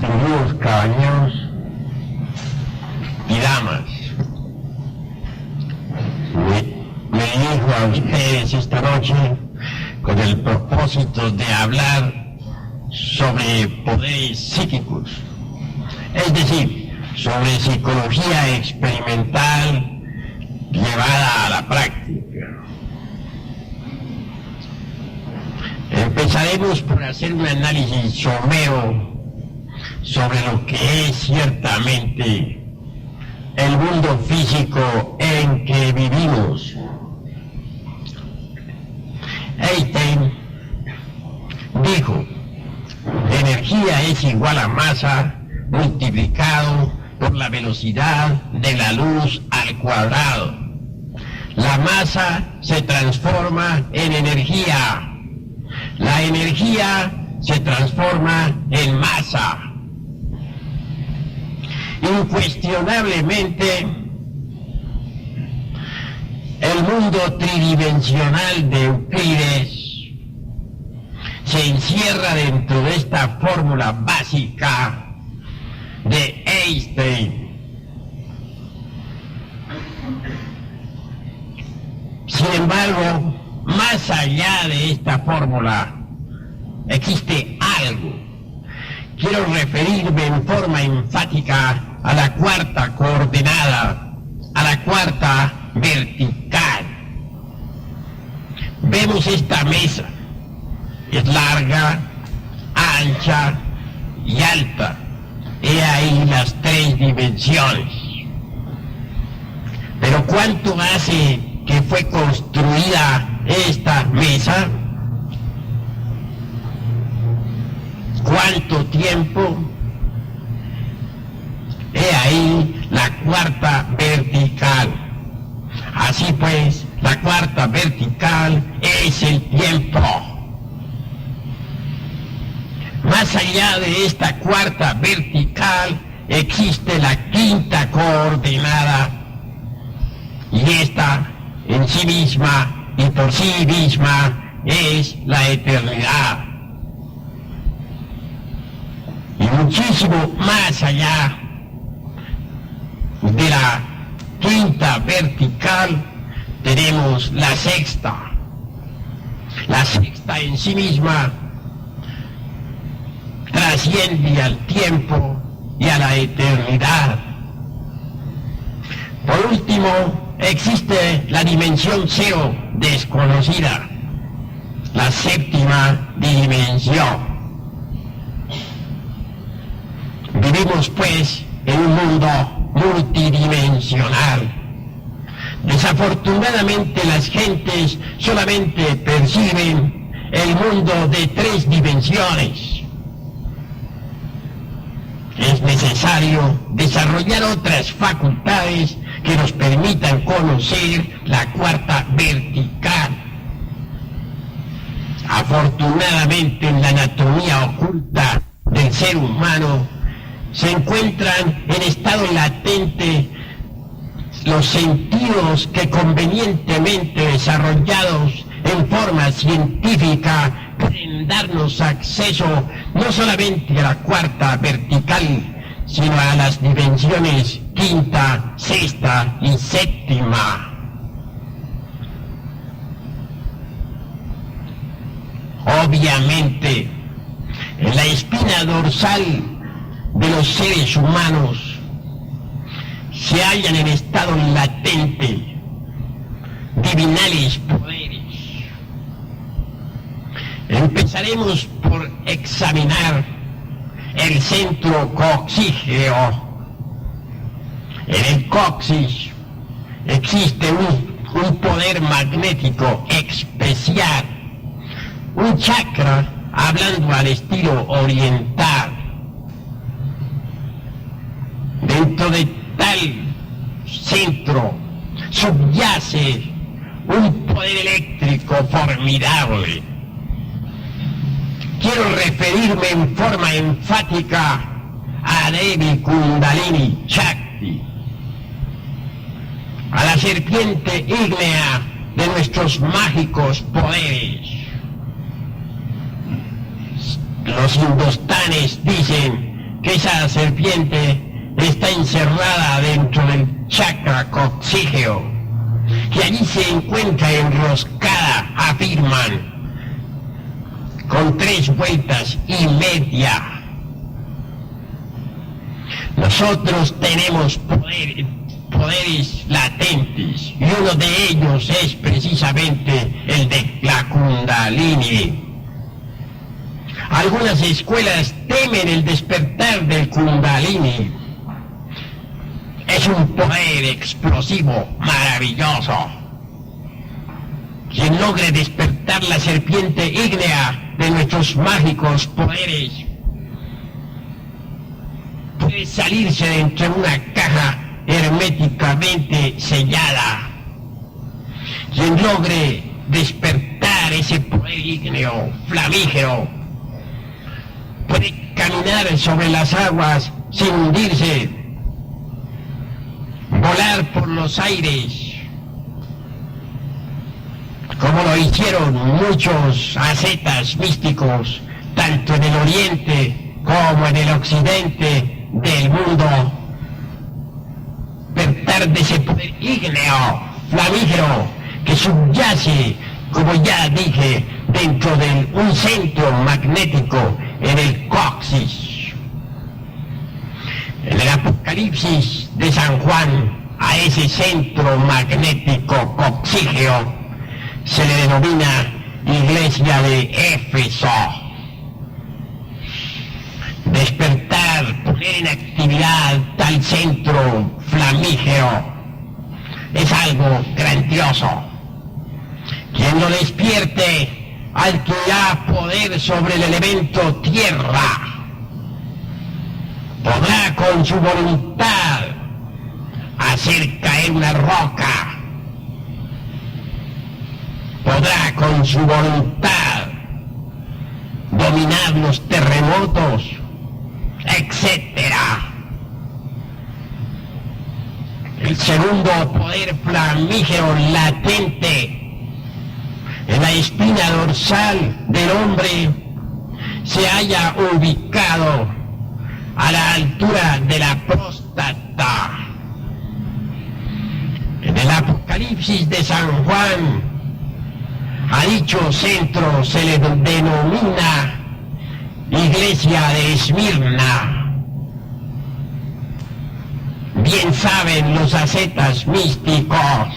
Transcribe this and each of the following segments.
distinguidos caballeros y damas, me dirijo a ustedes esta noche con el propósito de hablar sobre poderes psíquicos, es decir, sobre psicología experimental llevada a la práctica. Empezaremos por hacer un análisis somero sobre lo que es ciertamente el mundo físico en que vivimos. Einstein dijo: energía es igual a masa multiplicado por la velocidad de la luz al cuadrado. La masa se transforma en energía. La energía se transforma en masa. Incuestionablemente, el mundo tridimensional de Euclides se encierra dentro de esta fórmula básica de Einstein. Sin embargo, más allá de esta fórmula existe algo. Quiero referirme en forma enfática a la cuarta coordenada, a la cuarta vertical. Vemos esta mesa. Es larga, ancha y alta. He ahí las tres dimensiones. Pero ¿cuánto hace que fue construida esta mesa? ¿Cuánto tiempo? He ahí la cuarta vertical. Así pues, la cuarta vertical es el tiempo. Más allá de esta cuarta vertical existe la quinta coordenada, y esta en sí misma y por sí misma es la eternidad. Y muchísimo más allá de la quinta vertical tenemos la sexta. La sexta en sí misma trasciende al tiempo y a la eternidad. Por último, existe la dimensión cero desconocida, la séptima dimensión. Vivimos pues en un mundo multidimensional. Desafortunadamente las gentes solamente perciben el mundo de tres dimensiones. Es necesario desarrollar otras facultades que nos permitan conocer la cuarta vertical. Afortunadamente, en la anatomía oculta del ser humano se encuentran en estado latente los sentidos que, convenientemente desarrollados en forma científica, pueden darnos acceso no solamente a la cuarta vertical, sino a las dimensiones quinta, sexta y séptima. Obviamente, en la espina dorsal de los seres humanos se hallan en estado latente divinales poderes. Empezaremos por examinar el centro coxígeo. En el coxis existe un poder magnético especial, un chakra, hablando al estilo oriental. Dentro de tal centro subyace un poder eléctrico formidable. Quiero referirme en forma enfática a Devi Kundalini Shakti, a la serpiente ígnea de nuestros mágicos poderes. Los hindustanes dicen que esa serpiente está encerrada dentro del chakra coccígeo, que allí se encuentra enroscada, afirman, con 3 vueltas y media. Nosotros tenemos poderes latentes, y uno de ellos es precisamente el de la Kundalini. Algunas escuelas temen el despertar del Kundalini. Es un poder explosivo, maravilloso. Quien logre despertar la serpiente ígnea de nuestros mágicos poderes puede salirse de entre una caja herméticamente sellada. Quien logre despertar ese poder ígneo, flamígero, puede caminar sobre las aguas sin hundirse, volar por los aires, como lo hicieron muchos ascetas místicos, tanto en el oriente como en el occidente del mundo. Despertar de ese poder ígneo, flamígero, que subyace, como ya dije, dentro de un centro magnético en el coxis. En el Apocalipsis de San Juan, a ese centro magnético coccígeo se le denomina Iglesia de Éfeso. Despertar, poner en actividad tal centro flamígero es algo grandioso. Quien lo despierte adquirirá poder sobre el elemento tierra. Podrá con su voluntad hacer caer una roca. Podrá con su voluntad dominar los terremotos, etc. El segundo poder flamígero latente en la espina dorsal del hombre se halla ubicado a la altura de la próstata. En el Apocalipsis de San Juan, a dicho centro se le denomina Iglesia de Esmirna. Bien saben los ascetas místicos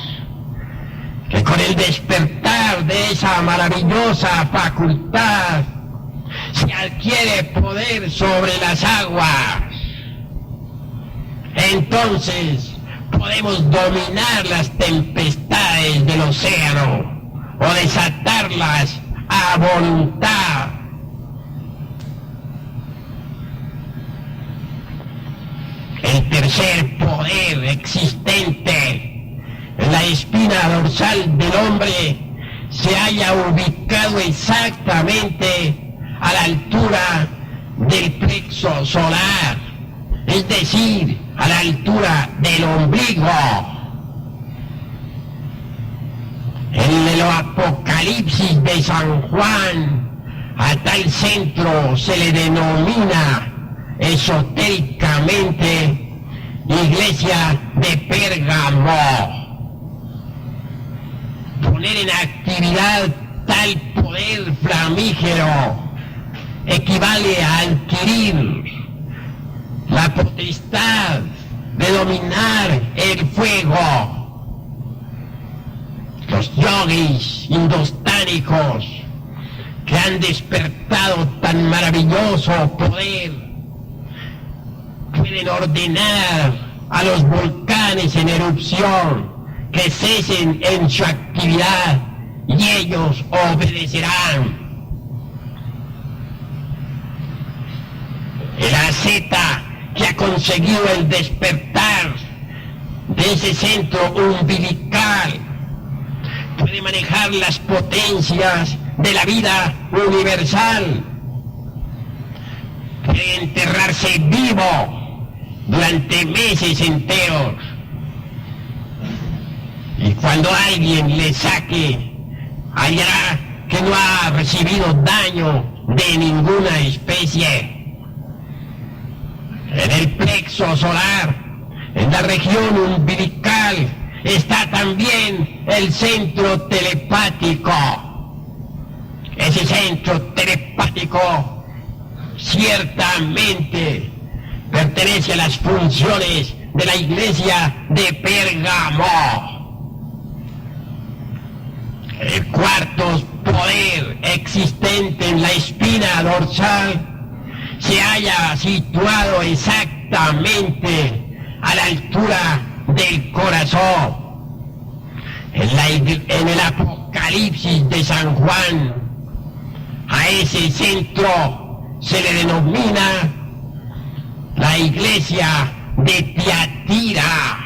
que con el despertar de esa maravillosa facultad se adquiere poder sobre las aguas. Entonces podemos dominar las tempestades del océano o desatarlas a voluntad. El tercer poder existente en la espina dorsal del hombre se halla ubicado exactamente a la altura del plexo solar, es decir, a la altura del ombligo. En el Apocalipsis de San Juan, a tal centro se le denomina esotéricamente Iglesia de Pérgamo. Poner en actividad tal poder flamígero equivale a adquirir la potestad de dominar el fuego. Los yogis indostánicos que han despertado tan maravilloso poder pueden ordenar a los volcanes en erupción que cesen en su actividad y ellos obedecerán. El asceta que ha conseguido el despertar de ese centro umbilical puede manejar las potencias de la vida universal, puede enterrarse vivo durante meses enteros, y cuando alguien le saque, hallará que no ha recibido daño de ninguna especie. En el plexo solar, en la región umbilical, está también el centro telepático. Ese centro telepático ciertamente pertenece a las funciones de la iglesia de Pérgamo. El cuarto poder existente en la espina dorsal se halla situado exactamente a la altura del corazón. En el Apocalipsis de San Juan, a ese centro se le denomina la iglesia de Tiatira.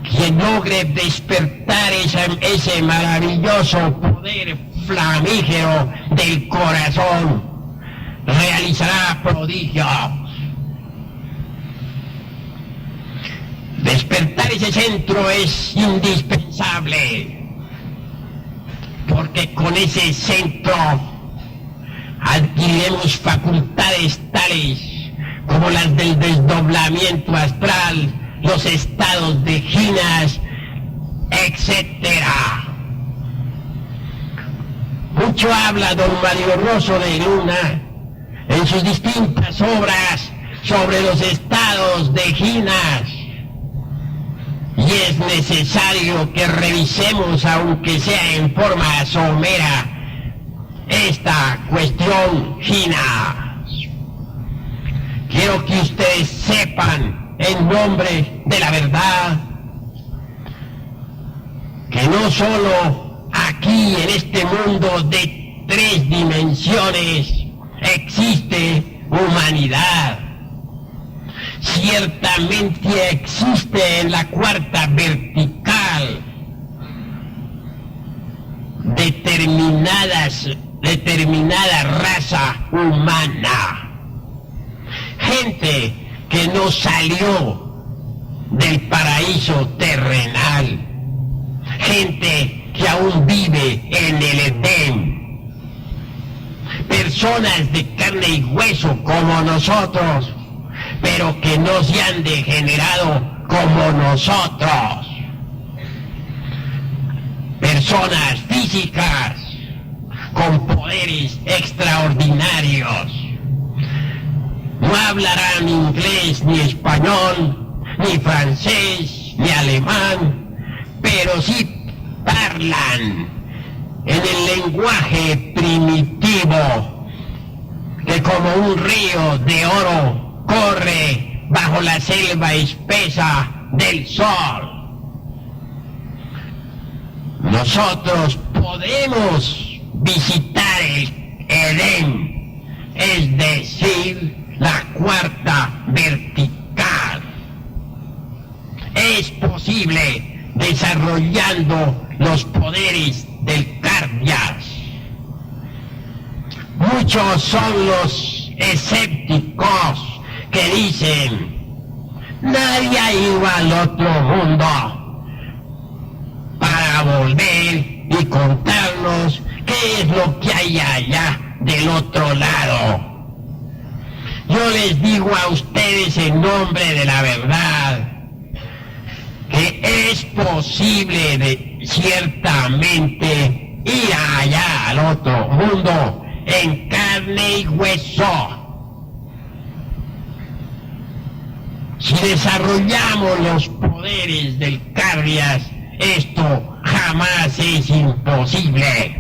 Quien logre despertar ese maravilloso poder flamígero del corazón realizará prodigios. Despertar ese centro es indispensable, porque con ese centro adquiriremos facultades tales como las del desdoblamiento astral, los estados de ginas, etc. Mucho habla don Mario Rosso de Luna en sus distintas obras sobre los estados de ginas, y es necesario que revisemos, aunque sea en forma somera, esta cuestión gina. Quiero que ustedes sepan, en nombre de la verdad, que no solo aquí en este mundo de 3 dimensiones existe humanidad. Ciertamente existe en la cuarta vertical determinada raza humana. Gente que no salió del paraíso terrenal, gente que aún vive en el Edén, personas de carne y hueso como nosotros, pero que no se han degenerado como nosotros, personas físicas con poderes extraordinarios. No hablarán inglés, ni español, ni francés, ni alemán, pero sí hablan en el lenguaje primitivo que como un río de oro corre bajo la selva espesa del sol. Nosotros podemos visitar el Edén, es decir, la cuarta vertical. Es posible desarrollando los poderes del Cardias. Muchos son los escépticos que dicen: nadie ha ido al otro mundo, para volver y contarnos qué es lo que hay allá del otro lado. Yo les digo a ustedes en nombre de la verdad que es posible ciertamente ir allá al otro mundo en carne y hueso. Si desarrollamos los poderes del Cardias, esto jamás es imposible.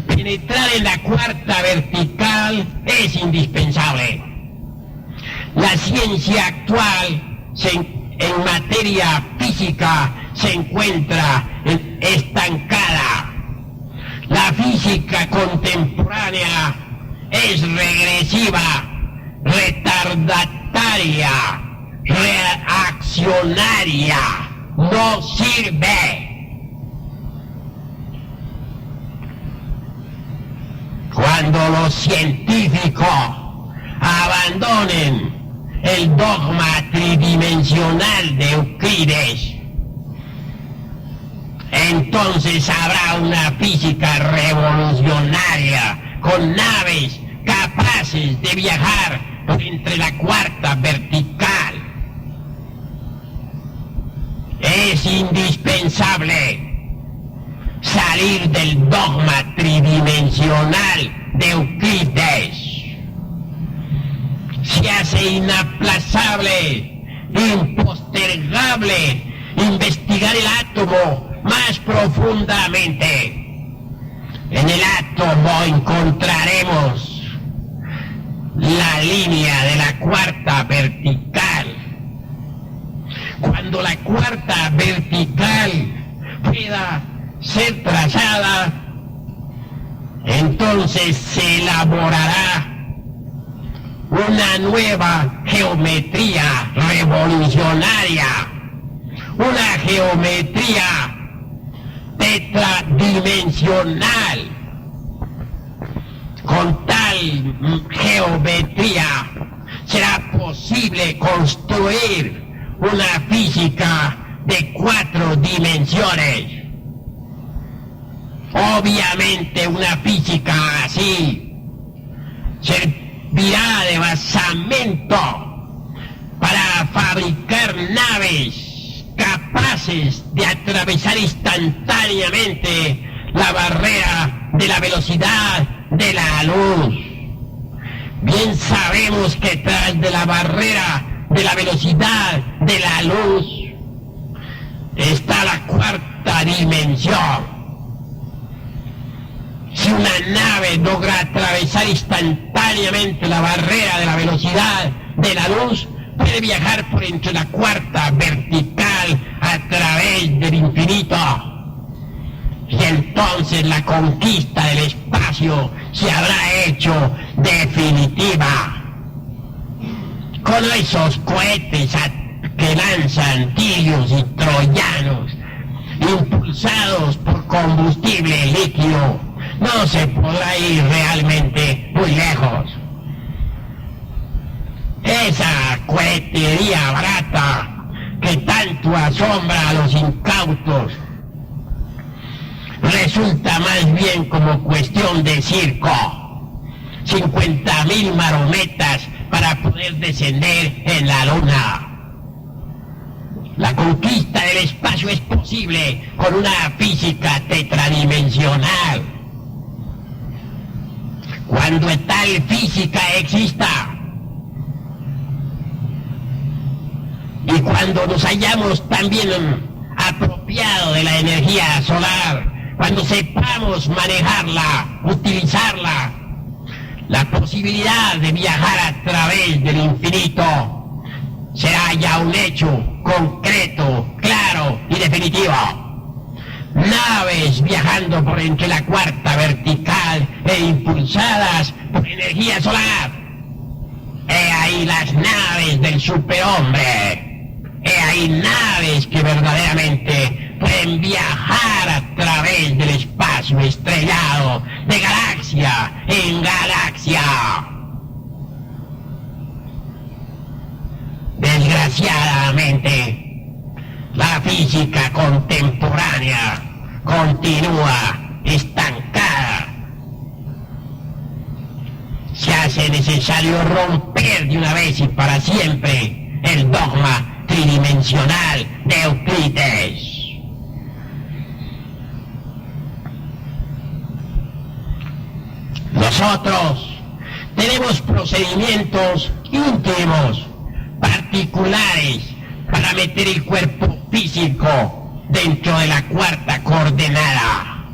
Penetrar en la cuarta vertical es indispensable. La ciencia actual en materia física se encuentra estancada. La física contemporánea es regresiva, retardataria, reaccionaria, no sirve. Cuando los científicos abandonen el dogma tridimensional de Euclides, entonces habrá una física revolucionaria con naves capaces de viajar por entre la cuarta vertical. Es indispensable salir del dogma tridimensional de Euclides. Se hace inaplazable, impostergable, investigar el átomo más profundamente. En el átomo encontraremos la línea de la cuarta vertical. Cuando la cuarta vertical pueda ser trazada, entonces se elaborará una nueva geometría revolucionaria, una geometría tetradimensional. Con tal geometría será posible construir una física de 4 dimensiones. Obviamente una física así servirá de basamento para fabricar naves capaces de atravesar instantáneamente la barrera de la velocidad de la luz. Bien sabemos que tras de la barrera de la velocidad de la luz está la cuarta dimensión. Si una nave logra atravesar instantáneamente la barrera de la velocidad de la luz, puede viajar por entre la cuarta vertical a través del infinito. Y entonces la conquista del espacio se habrá hecho definitiva. Con esos cohetes que lanzan tirios y troyanos, impulsados por combustible líquido, no se podrá ir realmente muy lejos. Esa cohetería barata que tanto asombra a los incautos resulta más bien como cuestión de circo. 50.000 marometas para poder descender en la luna. La conquista del espacio es posible con una física tetradimensional. Cuando tal física exista, y cuando nos hayamos también apropiado de la energía solar, cuando sepamos manejarla, utilizarla, la posibilidad de viajar a través del infinito será ya un hecho concreto, claro y definitivo. Naves viajando por entre la cuarta vertical e impulsadas por energía solar. He ahí las naves del superhombre. He ahí naves que verdaderamente pueden viajar a través del espacio estrellado, de galaxia en galaxia. Desgraciadamente, la física contemporánea continúa estancada. Se hace necesario romper de una vez y para siempre el dogma tridimensional de Euclides. Nosotros tenemos procedimientos íntimos, particulares, para meter el cuerpo físico dentro de la cuarta coordenada.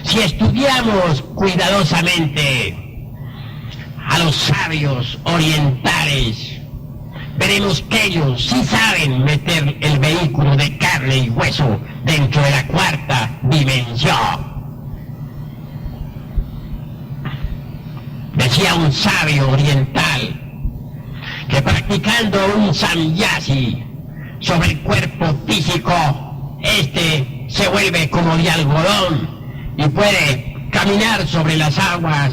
Si estudiamos cuidadosamente a los sabios orientales, veremos que ellos sí saben meter el vehículo de carne y hueso dentro de la cuarta dimensión. Decía un sabio oriental que practicando un samyasi sobre el cuerpo físico, este se vuelve como de algodón y puede caminar sobre las aguas,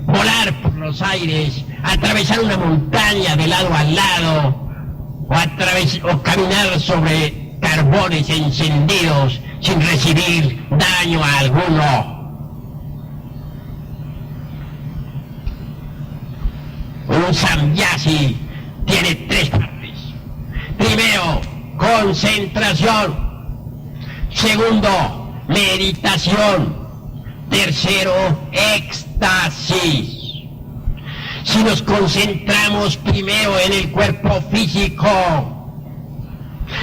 volar por los aires, atravesar una montaña de lado a lado, o caminar sobre carbones encendidos sin recibir daño alguno. un samyasi tiene tres partes. Primero, concentración. Segundo, meditación. Tercero, éxtasis. Si nos concentramos primero en el cuerpo físico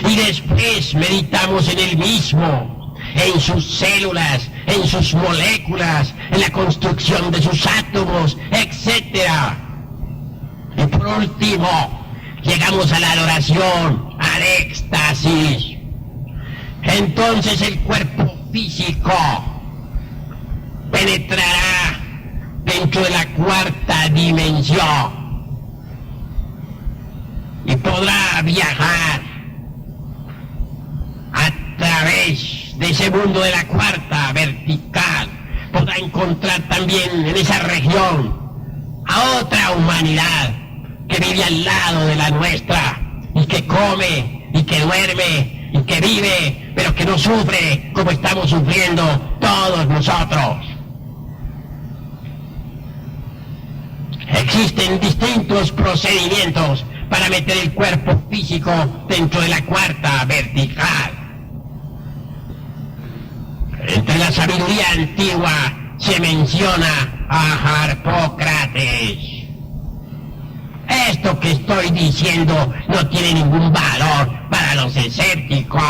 y después meditamos en el mismo, en sus células, en sus moléculas, en la construcción de sus átomos, etc. Y por último, llegamos a la adoración, al éxtasis. Entonces el cuerpo físico penetrará dentro de la cuarta dimensión y podrá viajar a través de ese mundo de la cuarta vertical. Podrá encontrar también en esa región a otra humanidad que vive al lado de la nuestra y que come y que duerme y que vive, pero que no sufre como estamos sufriendo todos nosotros. Existen distintos procedimientos para meter el cuerpo físico dentro de la cuarta vertical. Entre la sabiduría antigua se menciona a Harpócrates. Esto que estoy diciendo no tiene ningún valor para los escépticos,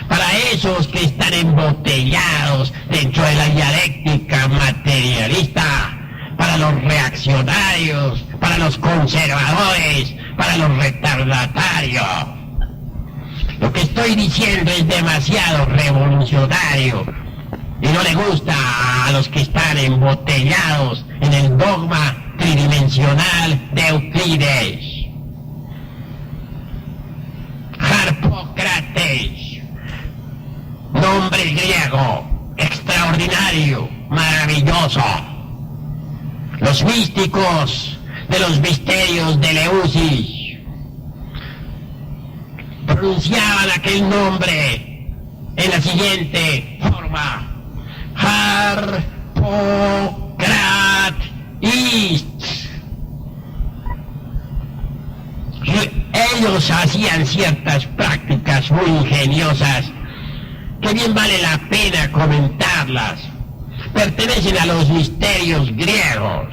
para esos que están embotellados dentro de la dialéctica materialista, para los reaccionarios, para los conservadores, para los retardatarios. Lo que estoy diciendo es demasiado revolucionario y no le gusta a los que están embotellados en el dogma tridimensional de Euclides. Harpócrates, nombre griego, extraordinario, maravilloso. Los místicos de los misterios de Eleusis pronunciaban aquel nombre en la siguiente forma: Harpócrates. Ellos hacían ciertas prácticas muy ingeniosas que bien vale la pena comentarlas. Pertenecen a los misterios griegos,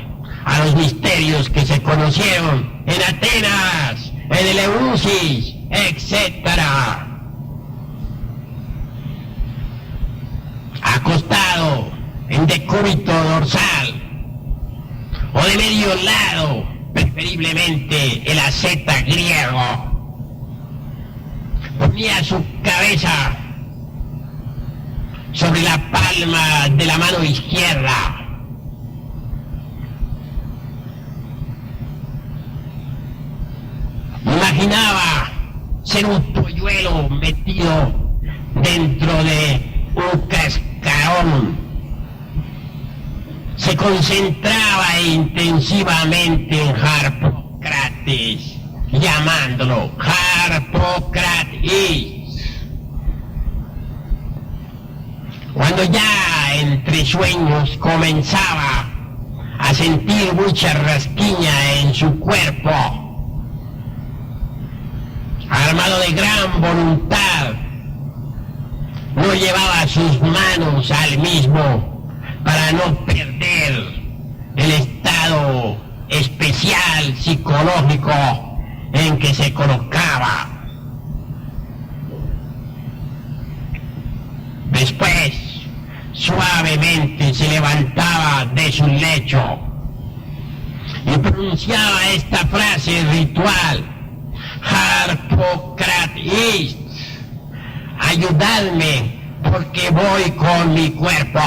a los misterios que se conocieron en Atenas, en Eleusis, etc. Acostado en decúbito dorsal o de medio lado, preferiblemente el asceta griego, ponía su cabeza sobre la palma de la mano izquierda. Imaginaba ser un polluelo metido dentro de un cascarón. Se concentraba intensivamente en Harpócrates, llamándolo Harpócrates. Cuando ya entre sueños comenzaba a sentir mucha rasquiña en su cuerpo, armado de gran voluntad, no llevaba sus manos al mismo para no perder el estado especial psicológico en que se colocaba. Después, suavemente se levantaba de su lecho y pronunciaba esta frase ritual: Harpócrates, ayudadme porque voy con mi cuerpo.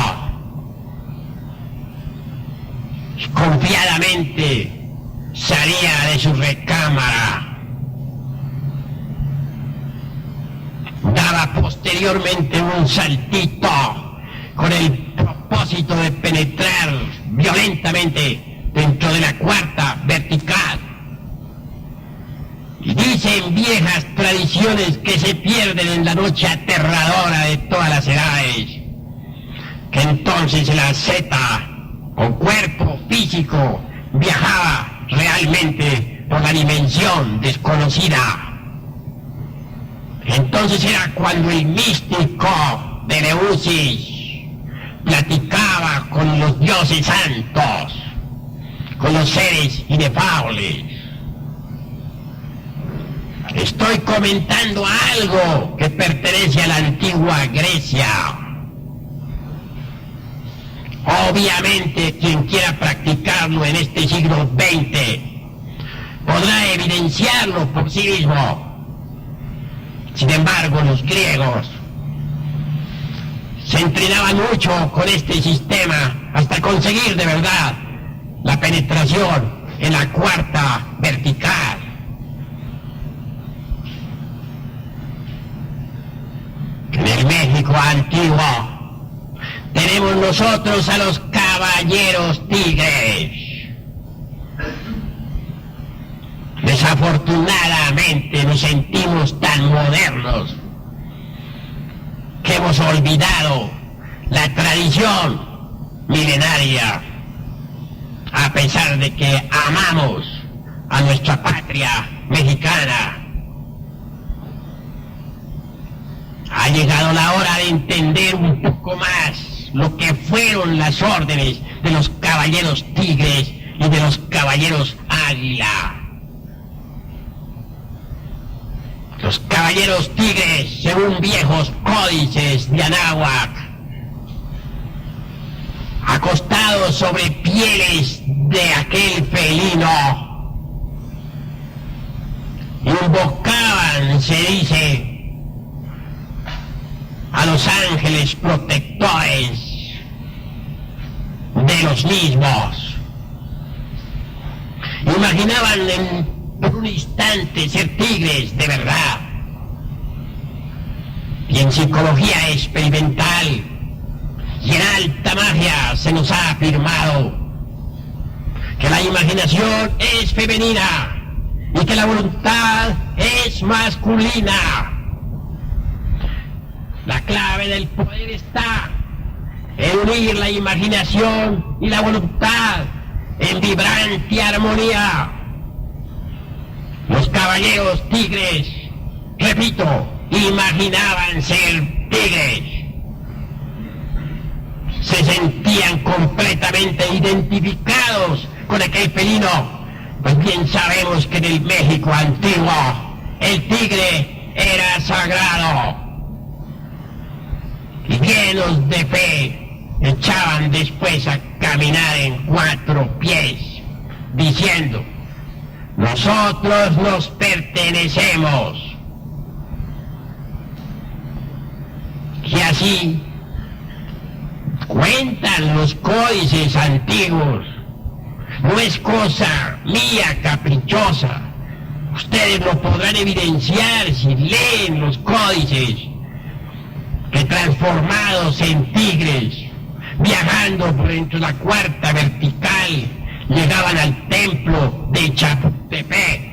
Confiadamente salía de su recámara. Daba posteriormente un saltito con el propósito de penetrar violentamente dentro de la cuarta vertical. Y dicen viejas tradiciones que se pierden en la noche aterradora de todas las edades, que entonces el asceta o cuerpo físico viajaba realmente por la dimensión desconocida. Entonces era cuando el místico de Eleusis platicaba con los dioses santos, con los seres inefables. Estoy comentando algo que pertenece a la antigua Grecia. Obviamente, quien quiera practicarlo en este siglo XX podrá evidenciarlo por sí mismo. Sin embargo, los griegos se entrenaban mucho con este sistema hasta conseguir de verdad la penetración en la cuarta vertical. En el México antiguo tenemos nosotros a los caballeros tigres. Desafortunadamente nos sentimos tan modernos que hemos olvidado la tradición milenaria, a pesar de que amamos a nuestra patria mexicana. Ha llegado la hora de entender un poco más lo que fueron las órdenes de los caballeros tigres y de los caballeros águila. Los caballeros tigres, según viejos códices de Anáhuac, acostados sobre pieles de aquel felino, invocaban, se dice, a los ángeles protectores de los mismos. Imaginaban por un instante ser tigres de verdad. Y en psicología experimental y en alta magia se nos ha afirmado que la imaginación es femenina y que la voluntad es masculina. La clave del poder está en unir la imaginación y la voluntad en vibrante armonía. Los caballeros tigres, repito, imaginaban ser tigres. Se sentían completamente identificados con aquel felino, pues bien sabemos que en el México antiguo el tigre era sagrado. Y llenos de fe, echaban después a caminar en 4 pies, diciendo: nosotros nos pertenecemos. Y así cuentan los códices antiguos. No es cosa mía caprichosa. Ustedes lo podrán evidenciar si leen los códices, que transformados en tigres, viajando por entre la cuarta vertical, llegaban al templo de Chapultepec.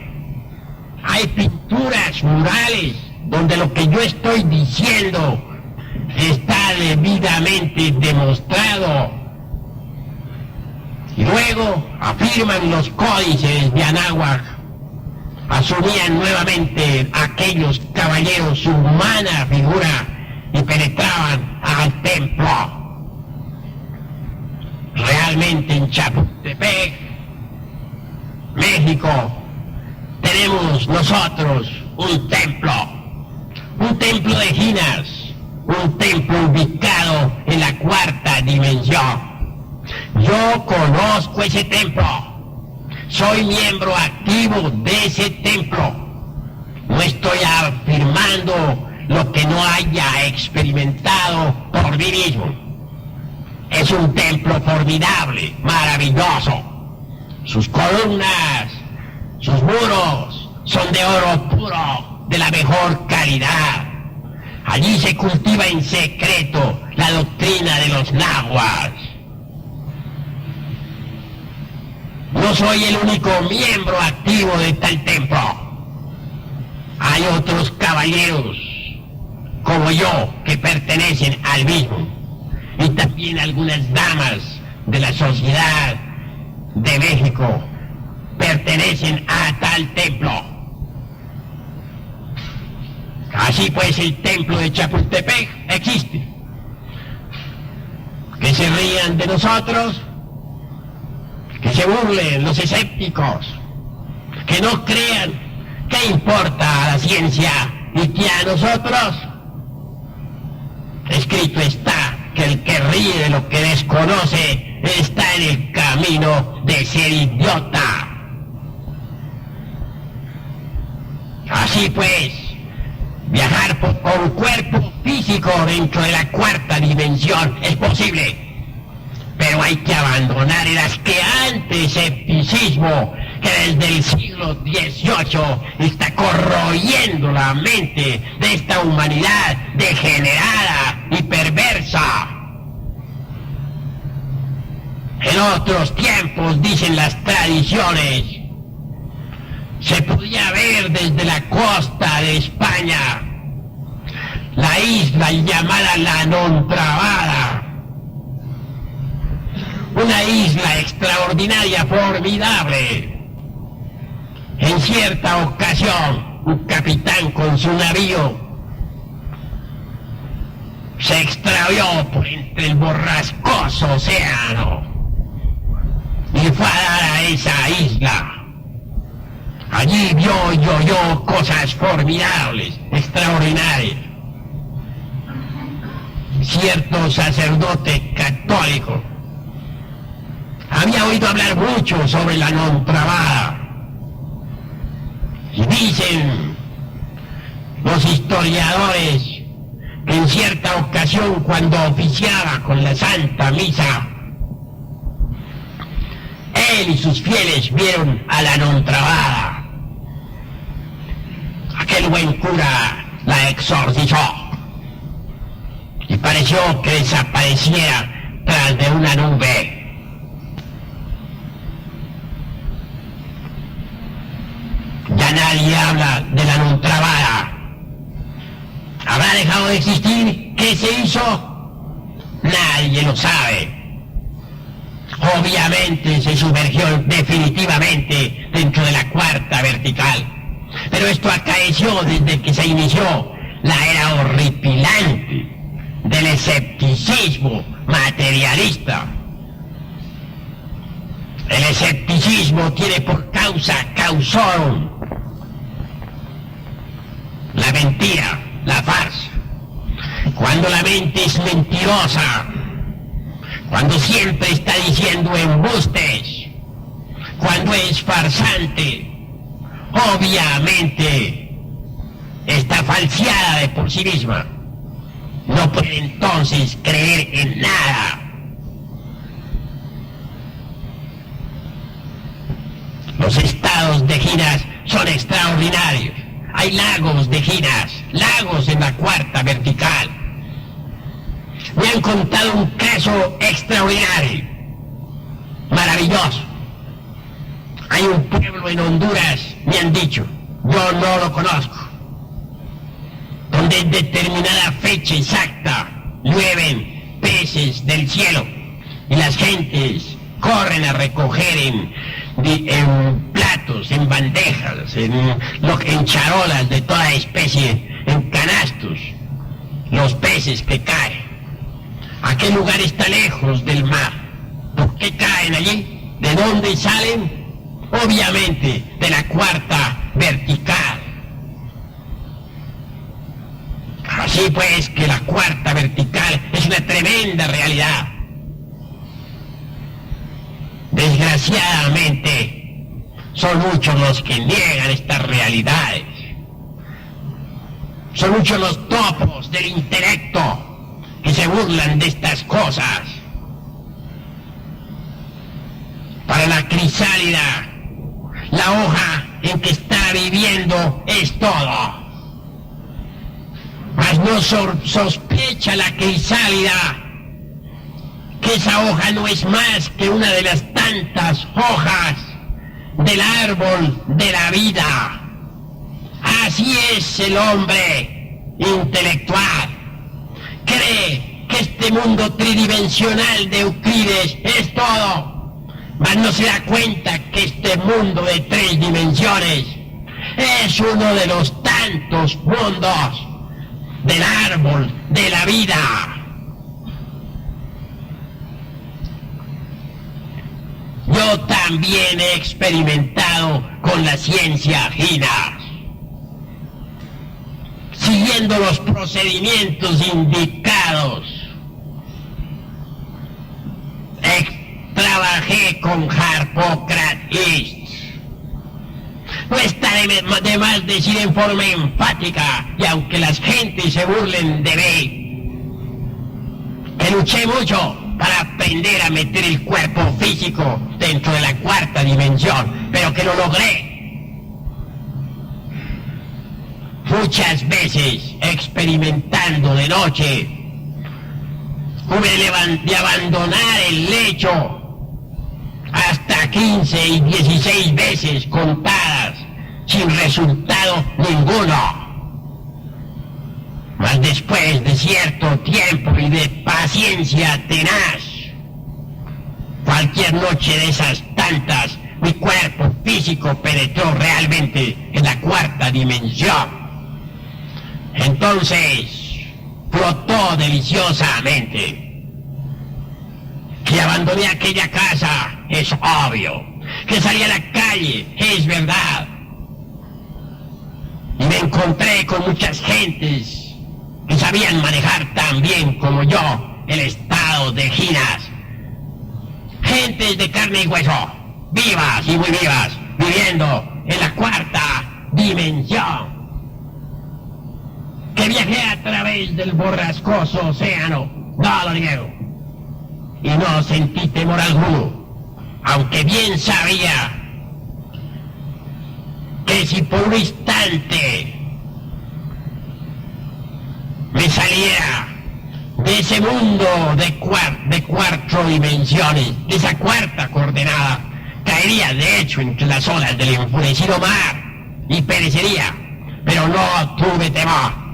Hay pinturas murales donde lo que yo estoy diciendo está debidamente demostrado. Y luego afirman los códices de Anáhuac, asumían nuevamente aquellos caballeros su humana figura y penetraban al templo. Realmente en Chapultepec, México, tenemos nosotros un templo de Ginas, un templo ubicado en la cuarta dimensión. Yo conozco ese templo, soy miembro activo de ese templo. No estoy afirmando lo que no haya experimentado por mí mismo. Es un templo formidable, maravilloso. Sus columnas, sus muros son de oro puro, de la mejor calidad. Allí se cultiva en secreto la doctrina de los náhuatl. No soy el único miembro activo de tal templo. Hay otros caballeros como yo que pertenecen al mismo, y también algunas damas de la sociedad de México pertenecen a tal templo. Así pues, el templo de Chapultepec existe. Que se rían de nosotros, que se burlen los escépticos, que no crean qué importa a la ciencia y que a nosotros. Escrito está que el que ríe de lo que desconoce está en el camino de ser idiota. Así pues, viajar con cuerpo físico dentro de la cuarta dimensión es posible, pero hay que abandonar el asqueante escepticismo que desde el siglo XVIII está corroyendo la mente de esta humanidad degenerada y perversa. En otros tiempos, dicen las tradiciones, se podía ver desde la costa de España la isla llamada La Nontrabada, una isla extraordinaria, formidable. En cierta ocasión, un capitán con su navío se extravió por entre el borrascoso océano y fue a dar a esa isla. Allí vio y oyó cosas formidables, extraordinarias. Cierto sacerdote católico había oído hablar mucho sobre la Nontrabada. Y dicen los historiadores que en cierta ocasión, cuando oficiaba con la Santa Misa, él y sus fieles vieron a la Nontrabada. Aquel buen cura la exorcizó y pareció que desapareciera tras de una nube. Ya nadie habla de la Nontrabada. ¿Habrá dejado de existir? ¿Qué se hizo? Nadie lo sabe. Obviamente se sumergió definitivamente dentro de la cuarta vertical. Pero esto acaeció desde que se inició la era horripilante del escepticismo materialista. El escepticismo tiene por causa causorum la mentira, la farsa. Cuando la mente es mentirosa, cuando siempre está diciendo embustes, cuando es farsante, obviamente está falseada de por sí misma. No puede entonces creer en nada. Los estados de giras son extraordinarios. Hay lagos de giras, lagos en la cuarta vertical. Me han contado un caso extraordinario, maravilloso. Hay un pueblo en Honduras, me han dicho, yo no lo conozco, donde en determinada fecha exacta llueven peces del cielo y las gentes corren a recoger en platos, en bandejas, en charolas de toda especie, en canastos, los peces que caen. Aquel lugar está lejos del mar. ¿Por qué caen allí? ¿De dónde salen? Obviamente de la cuarta vertical. Así pues que la cuarta vertical es una tremenda realidad. Desgraciadamente, son muchos los que niegan estas realidades. Son muchos los topos del intelecto que se burlan de estas cosas. Para la crisálida, la hoja en que está viviendo es todo. Mas no sospecha la crisálida que esa hoja no es más que una de las tantas hojas del árbol de la vida. Así es el hombre intelectual. Cree que este mundo tridimensional de Euclides es todo, mas no se da cuenta que este mundo de 3 dimensiones es uno de los tantos mundos del árbol de la vida. Yo también he experimentado con la ciencia Ginas, siguiendo los procedimientos indicados. Trabajé con Harpócrates. No está de más decir en forma enfática, y aunque las gentes se burlen de mí, que luché mucho para aprender a meter el cuerpo físico dentro de la 4ª dimensión, pero que lo logré. Muchas veces, experimentando de noche, hube de abandonar el lecho hasta 15 y 16 veces contadas, sin resultado ninguno. Mas después de cierto tiempo y de paciencia tenaz, cualquier noche de esas tantas, mi cuerpo físico penetró realmente en la 4ª dimensión. Entonces, flotó deliciosamente. Que abandoné aquella casa, es obvio. Que salí a la calle, es verdad. Y me encontré con muchas gentes que sabían manejar tan bien como yo el estado de Ginas. Gentes de carne y hueso, vivas y muy vivas, viviendo en la 4ª dimensión. Que viajé a través del borrascoso océano, no lo niego, y no sentí temor alguno, aunque bien sabía que si por un instante me saliera de ese mundo de 4 dimensiones, de esa 4ª coordenada, caería de hecho entre las olas del enfurecido mar y perecería, pero no tuve temor.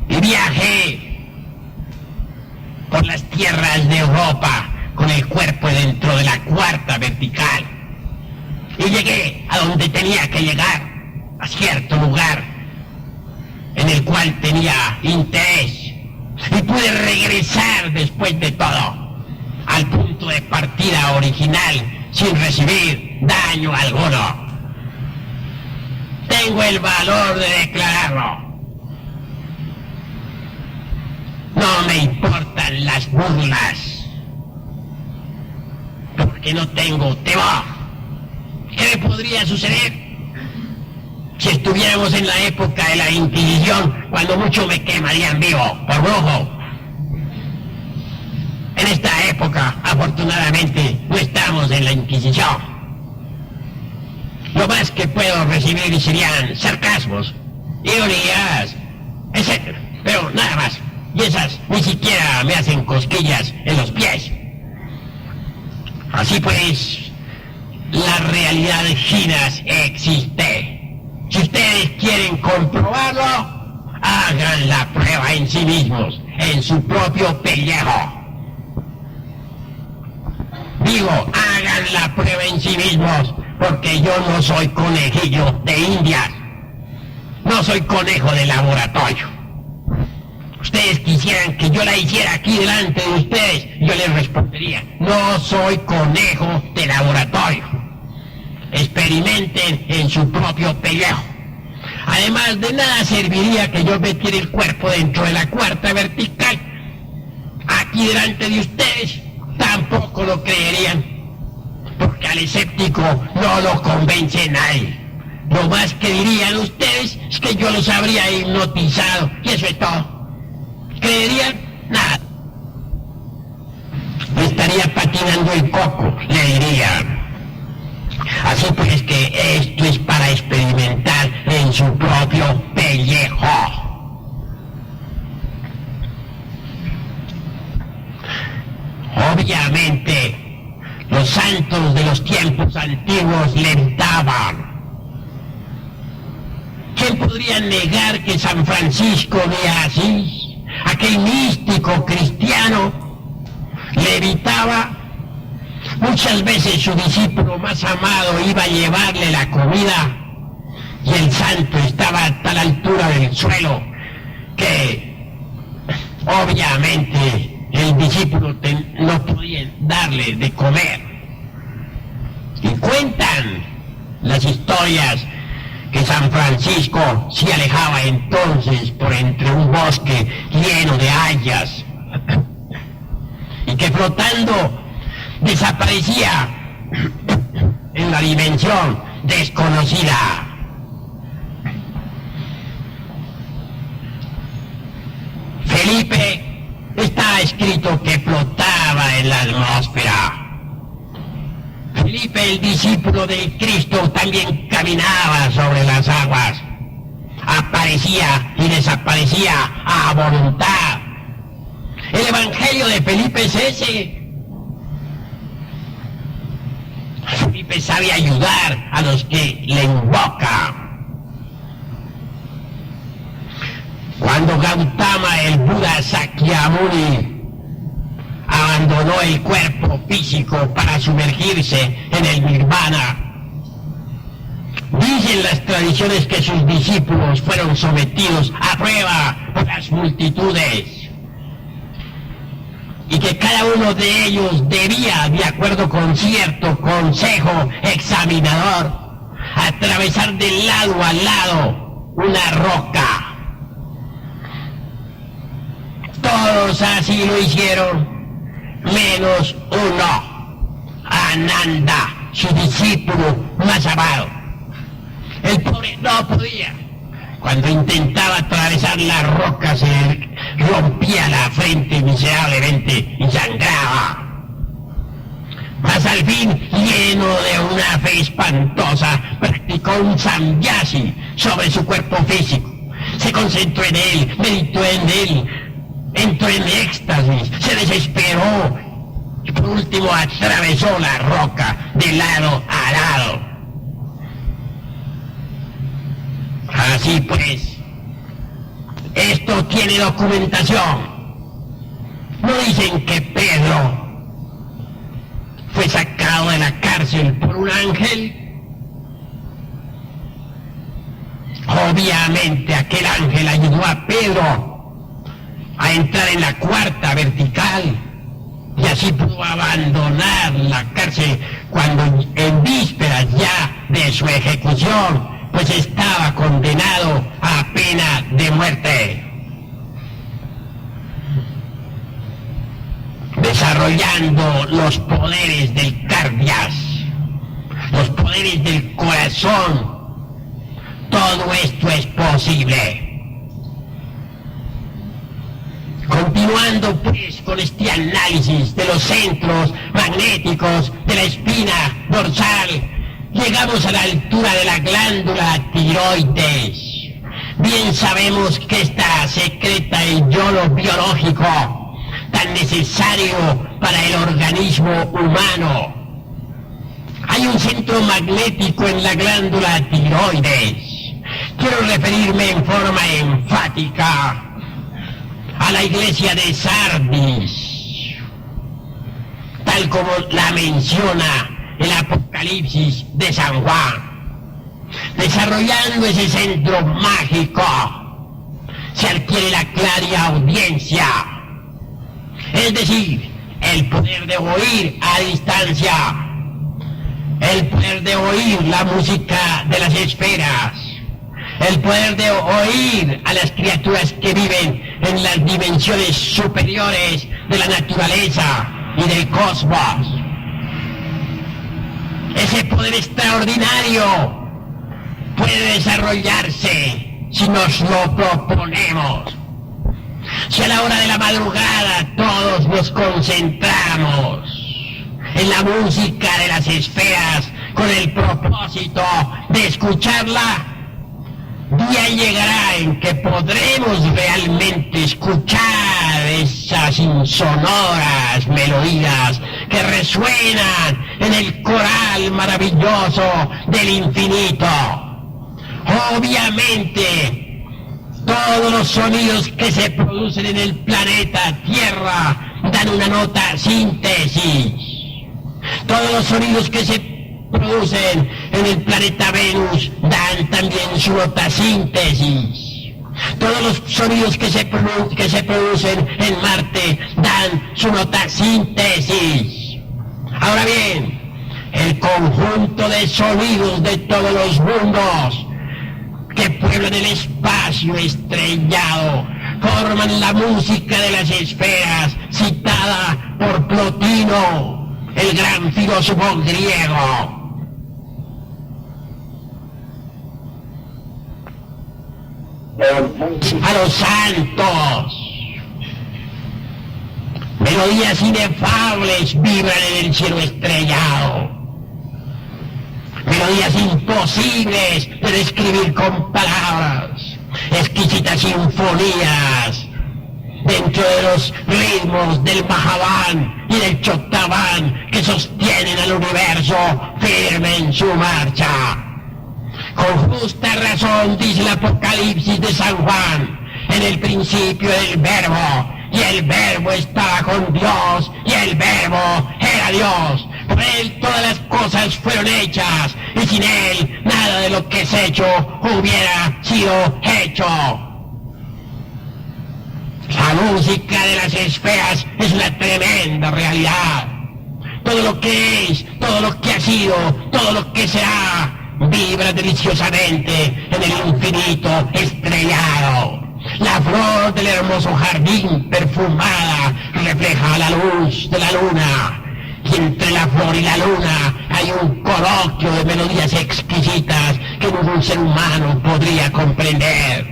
Y viajé por las tierras de Europa con el cuerpo dentro de la 4ª vertical. Y llegué a donde tenía que llegar, a cierto lugar en el cual tenía interés. Y pude regresar después de todo al punto de partida original sin recibir daño alguno. Tengo el valor de declararlo. No me importan las burlas, porque no tengo temor. ¿Qué me podría suceder? Si estuviéramos en la época de la Inquisición, cuando mucho me quemarían vivo por brujo. En esta época, afortunadamente, no estamos en la Inquisición. Lo más que puedo recibir serían sarcasmos, ironías, etc. Pero nada más. Y esas ni siquiera me hacen cosquillas en los pies. Así pues, la realidad de Ginas existe. Si ustedes quieren comprobarlo, hagan la prueba en sí mismos, en su propio pellejo. Digo, hagan la prueba en sí mismos, porque yo no soy conejillo de Indias. No soy conejo de laboratorio. Ustedes quisieran que yo la hiciera aquí delante de ustedes, yo les respondería, no soy conejo de laboratorio. Experimenten en su propio pellejo. Además, de nada serviría que yo metiera el cuerpo dentro de la 4ª vertical. Aquí delante de ustedes tampoco lo creerían, porque al escéptico no lo convence nadie. Lo más que dirían ustedes es que yo los habría hipnotizado, y eso es todo. ¿Creerían? Nada. Me estaría patinando el coco, le dirían. Así pues que esto es para experimentar en su propio pellejo. Obviamente, los santos de los tiempos antiguos levitaban. ¿Quién podría negar que San Francisco de Asís, aquel místico cristiano, levitaba Muchas veces su discípulo más amado iba a llevarle la comida y el santo estaba a tal altura del suelo que obviamente el discípulo no podía darle de comer. Y cuentan las historias que San Francisco se alejaba entonces por entre un bosque lleno de hayas y que flotando desaparecía en la dimensión desconocida. Felipe está escrito que flotaba en la atmósfera. Felipe, el discípulo del Cristo, también caminaba sobre las aguas. Aparecía y desaparecía a voluntad. El evangelio de Felipe es ese. Felipe sabe ayudar a los que le invocan. Cuando Gautama, el Buda Sakyamuni, abandonó el cuerpo físico para sumergirse en el nirvana, dicen las tradiciones que sus discípulos fueron sometidos a prueba por las multitudes y que cada uno de ellos debía, de acuerdo con cierto consejo examinador, atravesar de lado a lado una roca. Todos así lo hicieron, menos uno, Ananda, su discípulo más amado. El pobre no podía. Cuando intentaba atravesar la roca se rompía la frente miserablemente y sangraba. Mas al fin, lleno de una fe espantosa, practicó un samyasi sobre su cuerpo físico. Se concentró en él, meditó en él, entró en éxtasis, se desesperó y por último atravesó la roca de lado a lado. Así pues, esto tiene documentación. No dicen que Pedro fue sacado de la cárcel por un ángel. Obviamente aquel ángel ayudó a Pedro a entrar en la cuarta vertical y así pudo abandonar la cárcel cuando en vísperas ya de su ejecución pues estaba condenado a pena de muerte. Desarrollando los poderes del cardias, los poderes del corazón, todo esto es posible. Continuando pues con este análisis de los centros magnéticos de la espina dorsal, llegamos a la altura de la glándula tiroides. Bien sabemos que esta secreta el yodo biológico tan necesario para el organismo humano. Hay un centro magnético en la glándula tiroides. Quiero referirme en forma enfática a la iglesia de Sardis, tal como la menciona el Apocalipsis de San Juan. Desarrollando ese centro mágico se adquiere la clariaudiencia, es decir, el poder de oír a distancia, el poder de oír la música de las esferas, el poder de oír a las criaturas que viven en las dimensiones superiores de la naturaleza y del cosmos. Ese poder extraordinario puede desarrollarse si nos lo proponemos. Si a la hora de la madrugada todos nos concentramos en la música de las esferas con el propósito de escucharla, día llegará en que podremos realmente escuchar esas insonoras melodías que resuenan en el coral maravilloso del infinito. Obviamente, todos los sonidos que se producen en el planeta Tierra dan una nota síntesis. Todos los sonidos que se producen en el planeta Venus dan también su nota síntesis. Todos los sonidos que se producen en Marte dan su nota síntesis. Ahora bien, el conjunto de sonidos de todos los mundos que pueblan el espacio estrellado forman la música de las esferas citada por Plotino, el gran filósofo griego. A los santos. Melodías inefables vibran en el cielo estrellado. Melodías imposibles de describir con palabras. Exquisitas sinfonías dentro de los ritmos del Mahaván y del Choctaván que sostienen al universo firme en su marcha. Con justa razón dice el Apocalipsis de San Juan: en el principio el Verbo, y el Verbo estaba con Dios, y el Verbo era Dios. Por él todas las cosas fueron hechas, y sin él nada de lo que es hecho hubiera sido hecho. La música de las esferas es una tremenda realidad. Todo lo que es, todo lo que ha sido, todo lo que será, vibra deliciosamente en el infinito estrellado. La flor del hermoso jardín perfumada refleja la luz de la luna. Y entre la flor y la luna hay un coloquio de melodías exquisitas que ningún ser humano podría comprender.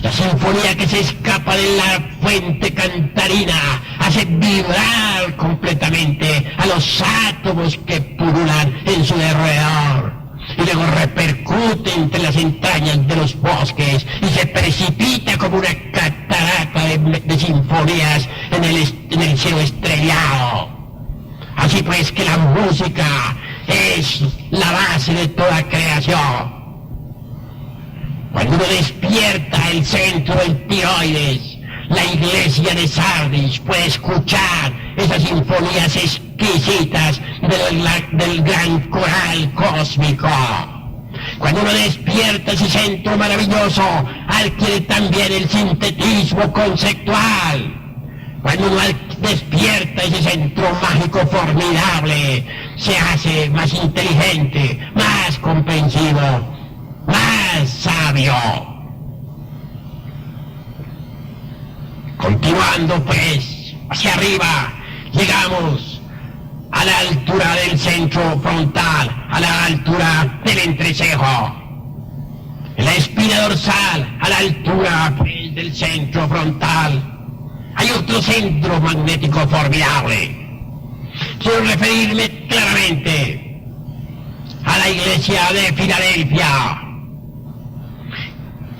La sinfonía que se escapa de la fuente cantarina hace vibrar completamente a los átomos que pululan en su derredor. Y luego repercute entre las entrañas de los bosques y se precipita como una catarata de sinfonías en el cielo estrellado. Así pues que la música es la base de toda creación. Cuando uno despierta el centro del tiroides, la iglesia de Sardis puede escuchar esas sinfonías exquisitas del gran coral cósmico. Cuando uno despierta ese centro maravilloso, adquiere también el sintetismo conceptual. Cuando uno despierta ese centro mágico formidable, se hace más inteligente, más comprensivo, más sabio. Continuando pues hacia arriba, llegamos a la altura del centro frontal, a la altura del entrecejo. En la espina dorsal, a la altura pues, del centro frontal, hay otro centro magnético formidable. Quiero referirme claramente a la iglesia de Filadelfia.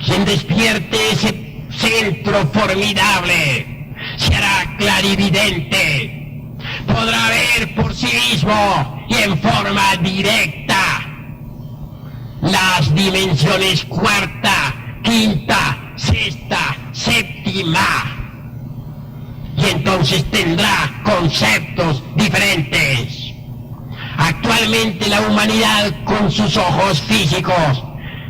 Quien despierte ese centro formidable se hará clarividente, podrá ver por sí mismo y en forma directa las dimensiones cuarta, quinta, sexta, séptima, y entonces tendrá conceptos diferentes. Actualmente la humanidad con sus ojos físicos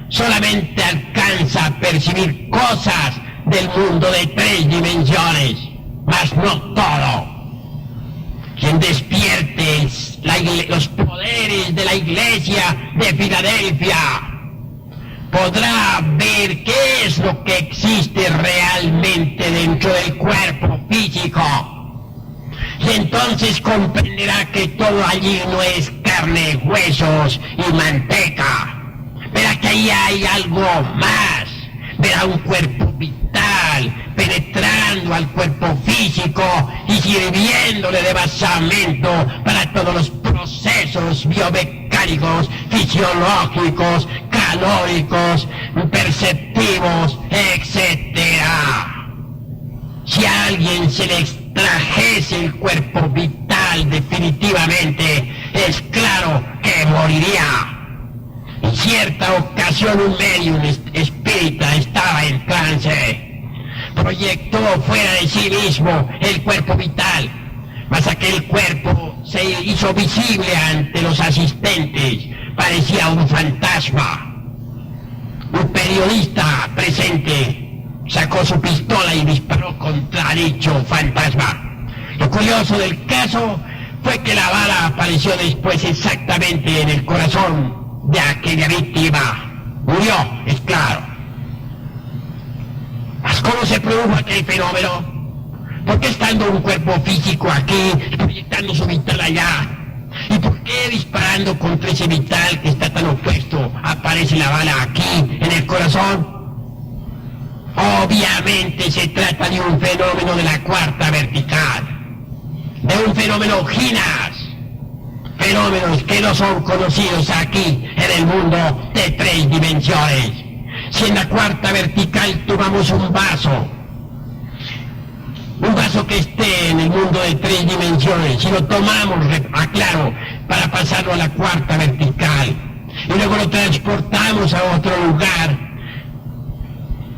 solamente alcanza a percibir cosas del mundo de 3 dimensiones, mas no todo. Quien despierte los poderes de la iglesia de Filadelfia podrá ver qué es lo que existe realmente dentro del cuerpo físico. Y entonces comprenderá que todo allí no es carne, huesos y manteca. Verá que ahí hay algo más. Verá un cuerpo vital penetrando al cuerpo físico y sirviéndole de basamento para todos los procesos biomecánicos, fisiológicos, calóricos, perceptivos, etc. Si a alguien se le extrajese el cuerpo vital definitivamente, es claro que moriría. En cierta ocasión un medium espírita estaba en trance. Proyectó fuera de sí mismo el cuerpo vital, mas aquel cuerpo se hizo hizo visible ante los asistentes. Parecía un fantasma. Un periodista presente sacó su pistola y disparó contra dicho fantasma. Lo curioso del caso fue que la bala apareció después exactamente en el corazón de aquella víctima. Murió, es claro. ¿Mas cómo se produjo aquel fenómeno? ¿Por qué estando un cuerpo físico aquí, proyectando su vital allá? ¿Y por qué disparando contra ese vital que está tan opuesto aparece la bala aquí, en el corazón? Obviamente se trata de un fenómeno de la cuarta vertical, de un fenómeno Ginas, fenómenos que no son conocidos aquí en el mundo de 3 dimensiones. Si en la cuarta vertical tomamos un vaso que esté en el mundo de 3 dimensiones, si lo tomamos, aclaro, para pasarlo a la cuarta vertical, y luego lo transportamos a otro lugar,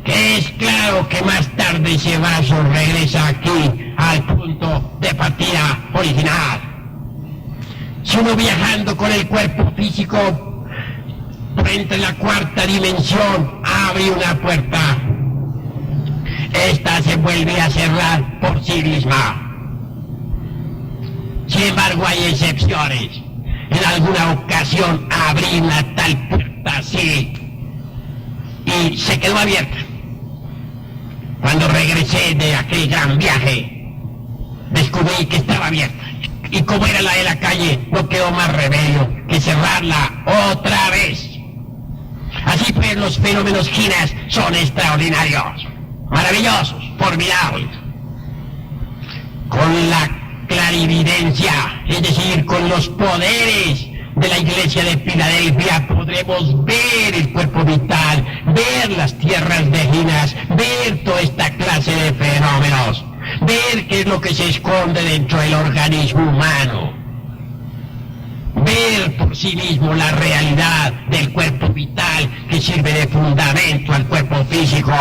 que es claro que más tarde ese vaso regresa aquí al punto de partida original. Si uno viajando con el cuerpo físico entra en la cuarta dimensión, abre una puerta, esta se vuelve a cerrar por sí misma. Sin embargo, hay excepciones. En alguna ocasión abrí una tal puerta así y se quedó abierta. Cuando regresé de aquel gran viaje, descubrí que estaba abierta. Y como era la de la calle, no quedó más remedio que cerrarla otra vez. Así pues, los fenómenos Ginas son extraordinarios, maravillosos, formidables. Con la clarividencia, es decir, con los poderes de la iglesia de Filadelfia, podremos ver el cuerpo vital, ver las tierras de Ginas, ver toda esta clase de fenómenos, ver qué es lo que se esconde dentro del organismo humano, ver por sí mismo la realidad del cuerpo vital que sirve de fundamento al cuerpo físico.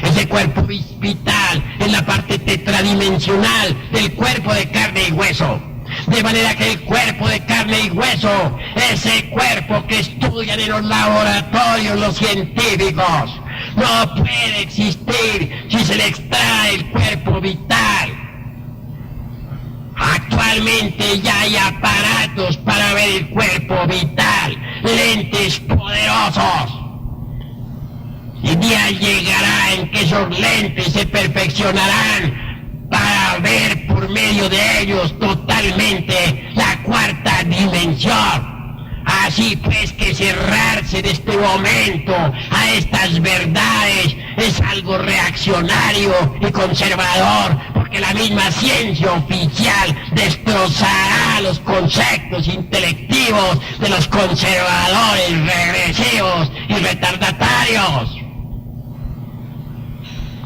Ese cuerpo vital es la parte tetradimensional del cuerpo de carne y hueso. De manera que el cuerpo de carne y hueso, ese cuerpo que estudian en los laboratorios los científicos, no puede existir si se le extrae el cuerpo vital. Actualmente ya hay aparatos para ver el cuerpo vital, lentes poderosos. Y día llegará en que esos lentes se perfeccionarán para ver por medio de ellos totalmente la cuarta dimensión. Así pues que cerrarse de este momento a estas verdades es algo reaccionario y conservador, porque la misma ciencia oficial destrozará los conceptos intelectivos de los conservadores regresivos y retardatarios.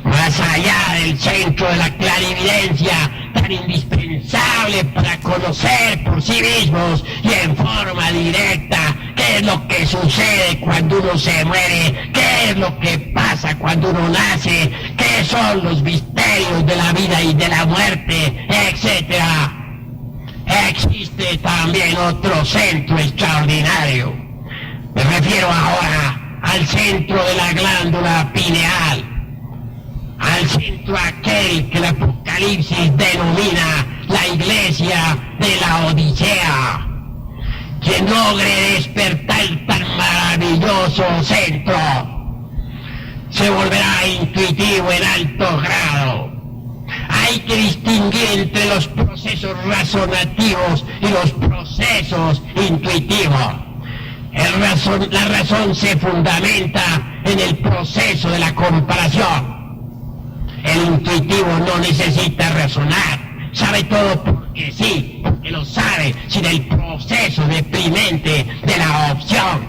Más allá del centro de la clarividencia, tan indispensable para conocer por sí mismos y en forma directa qué es lo que sucede cuando uno se muere, qué es lo que pasa cuando uno nace, qué son los misterios de la vida y de la muerte, etc. Existe también otro centro extraordinario. Me refiero ahora al centro de la glándula pineal, al centro aquel que el Apocalipsis denomina la iglesia de la Odisea. Quien logre despertar tan maravilloso centro se volverá intuitivo en alto grado. Hay que distinguir entre los procesos razonativos y los procesos intuitivos. La razón se fundamenta en el proceso de la comparación. El intuitivo no necesita razonar, sabe todo porque sí, porque lo sabe, sin el proceso deprimente de la opción.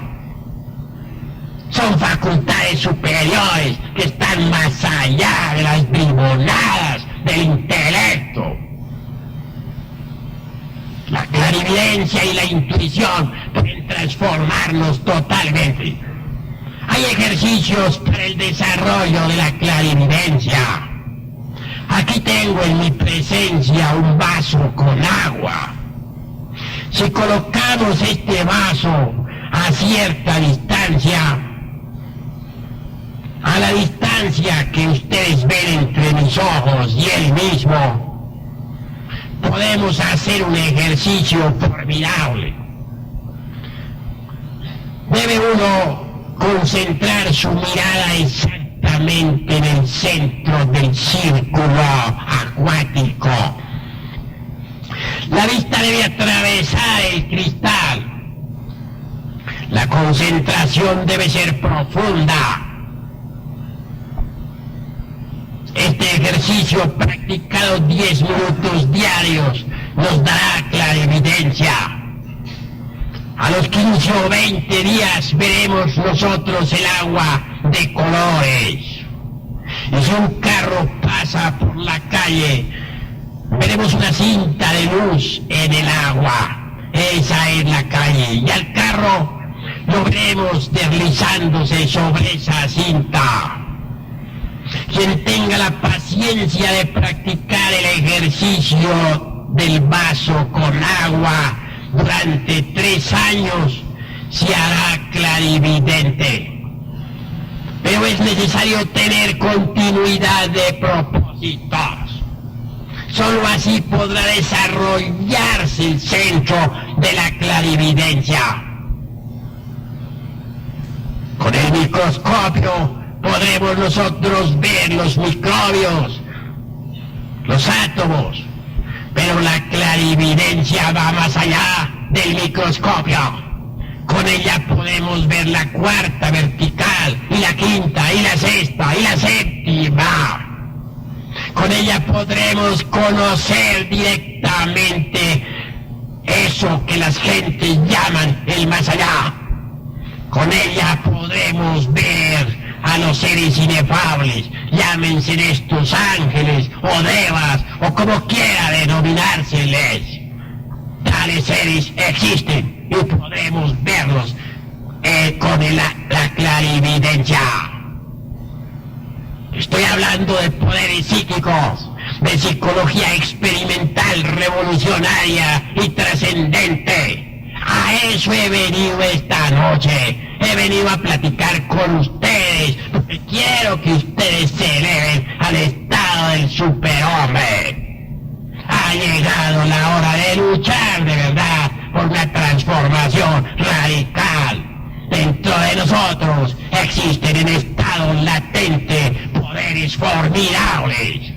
Son facultades superiores que están más allá de las bribonadas del intelecto. La clarividencia y la intuición pueden transformarnos totalmente. Hay ejercicios para el desarrollo de la clarividencia. Aquí tengo en mi presencia un vaso con agua. Si colocamos este vaso a cierta distancia, a la distancia que ustedes ven entre mis ojos y él mismo, podemos hacer un ejercicio formidable. Debe uno concentrar su mirada exactamente en el centro del círculo acuático. La vista debe atravesar el cristal. La concentración debe ser profunda. Este ejercicio practicado 10 minutos diarios nos dará clarividencia. A los 15 o 20 días veremos nosotros el agua de colores. Y si un carro pasa por la calle, veremos una cinta de luz en el agua. Esa es la calle. Y al carro lo veremos deslizándose sobre esa cinta. Quien tenga la paciencia de practicar el ejercicio del vaso con agua durante 3 años se hará clarividente. Pero es necesario tener continuidad de propósitos. Solo así podrá desarrollarse el centro de la clarividencia. Con el microscopio podremos nosotros ver los microbios, los átomos, pero la clarividencia va más allá del microscopio. Con ella podemos ver la cuarta vertical, y la quinta, y la sexta, y la séptima. Con ella podremos conocer directamente eso que las gentes llaman el más allá. Con ella podremos ver a los seres inefables, llámense estos ángeles o devas o como quiera denominárseles. Tales seres existen y podremos verlos con la clarividencia. Estoy hablando de poderes psíquicos, de psicología experimental, revolucionaria y trascendente. A eso he venido esta noche. He venido a platicar con ustedes porque quiero que ustedes se eleven al estado del superhombre. Ha llegado la hora de luchar de verdad por una transformación radical. Dentro de nosotros existen en estado latente poderes formidables.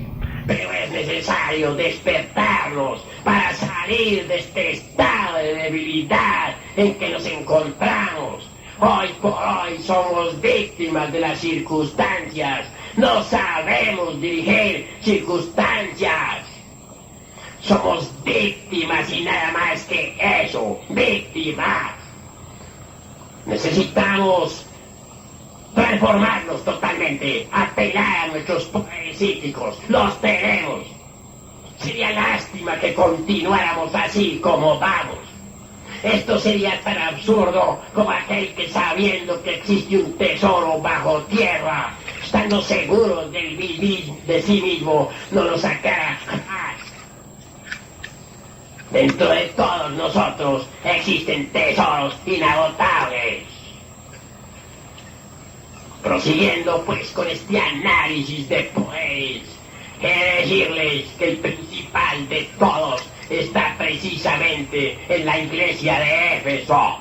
Pero es necesario despertarlos para salir de este estado de debilidad en que nos encontramos. Hoy por hoy somos víctimas de las circunstancias. No sabemos dirigir circunstancias. Somos víctimas y nada más que eso, víctimas. Necesitamos transformarnos totalmente, apelar a nuestros poderes psíquicos. Los tenemos. Sería lástima que continuáramos así como vamos. Esto sería tan absurdo como aquel que, sabiendo que existe un tesoro bajo tierra, estando seguros de sí mismo, no lo sacara jamás. Dentro de todos nosotros existen tesoros inagotables. Prosiguiendo pues con este análisis de poderes, he de decirles que el principal de todos está precisamente en la iglesia de Éfeso.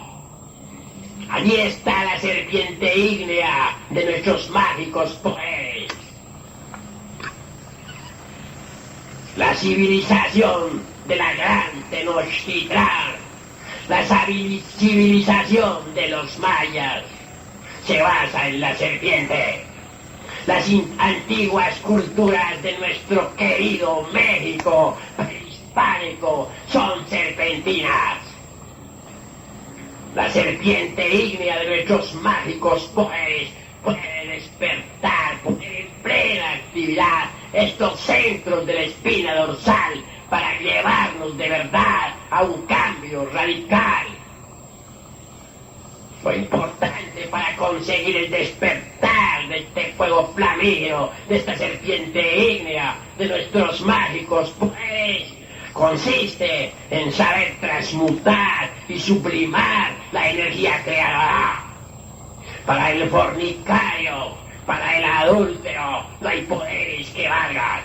Allí está la serpiente ígnea de nuestros mágicos poderes. La civilización de la gran Tenochtitlán, la civilización de los mayas, se basa en la serpiente. Las antiguas culturas de nuestro querido México prehispánico son serpentinas. La serpiente ígnea de nuestros mágicos poderes puede despertar, poner en plena actividad estos centros de la espina dorsal para llevarnos de verdad a un cambio radical. Lo importante para conseguir el despertar de este fuego flamígero, de esta serpiente ígnea, de nuestros mágicos poderes, consiste en saber transmutar y sublimar la energía creadora. Para el fornicario, para el adúltero, no hay poderes que valgan.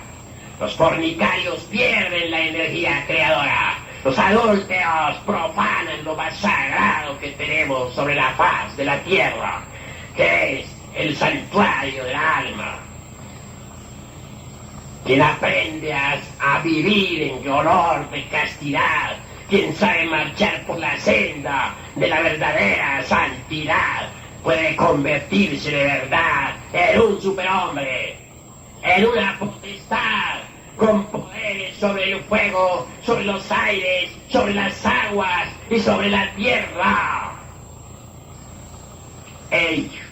Los fornicarios pierden la energía creadora. Los adúlteros profanan lo más sagrado que tenemos sobre la faz de la tierra, que es el santuario del alma. Quien aprende a vivir en olor de castidad, quien sabe marchar por la senda de la verdadera santidad, puede convertirse de verdad en un superhombre, en una potestad, con poderes sobre el fuego, sobre los aires, sobre las aguas y sobre la tierra. Ellos